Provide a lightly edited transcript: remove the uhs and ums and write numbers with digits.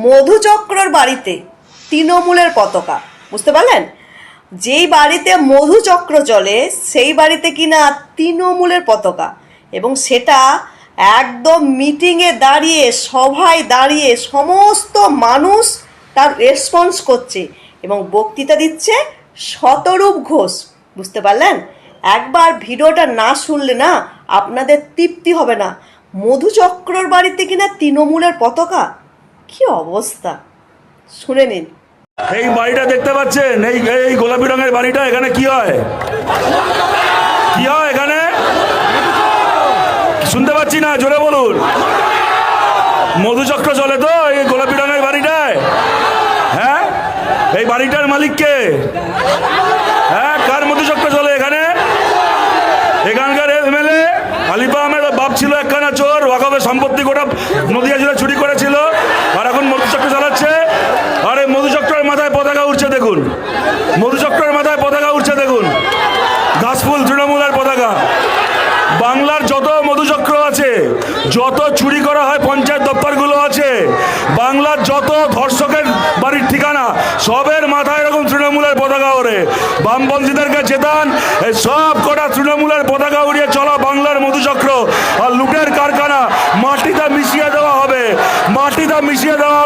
মধুচক্রর বাড়িতে তৃণমূলের পতাকা, বুঝতে পারলেন? যেই বাড়িতে মধুচক্র চলে সেই বাড়িতে কিনা তৃণমূলের পতাকা, এবং সেটা একদম মিটিংয়ে দাঁড়িয়ে, সভায় দাঁড়িয়ে সমস্ত মানুষ তার রেসপন্স করছে এবং বক্তৃতা দিচ্ছে শতরূপ ঘোষ, বুঝতে পারলেন? একবার ভিডিওটা না শুনলে না আপনাদের তৃপ্তি হবে না। মধুচক্রর বাড়িতে কিনা তৃণমূলের পতাকা, কি অবস্থা, শুনে নিন। এই বাড়িটা দেখতে পাচ্ছেন, এই গোলাপি রঙের বাড়িটা, এখানে কি হয়? কি হয় এখানে? শুনতে পাচ্ছি না, জোরে বলুন। মধুচক্র চলে তো এই গোলাপি রঙের বাড়িটায়? হ্যাঁ, এই বাড়িটার মালিক কে? হ্যাঁ, কার মধুচক্র চলে এখানে? এখানকার এমএলএ আলিফা আহমেদ বাপ ছিল একখানা চোর, ওয়াকফের সম্পত্তি গোটা নদিয়া জেলা চুরি করেছিল, আর এখন মধুচক্র চালাচ্ছে। আর এই মধুচক্রের মাথায় পতাকা উঠছে দেখুন, মধুচক্রের মাথায় পতাকা উঠছে দেখুন, ঘাসফুল তৃণমূলের পতাকা। বাংলার যত মধুচক্র আছে, যত চুরি করা হয় পঞ্চায়েত দপ্তরগুলো আছে, বাংলার যত ধর্ষকের বাড়ির ঠিকানা, সবের মাথায় এরকম তৃণমূলের পতাকা ওড়ে। বামপন্থীদেরকে চেতান, এই সব কটা তৃণমূলের পতাকা উড়িয়ে চলা বাংলার মধুচক্র আর লুটের কারখানা মাটিতে মিশিয়ে দেওয়া হবে, মাটিতে মিশিয়ে দেওয়া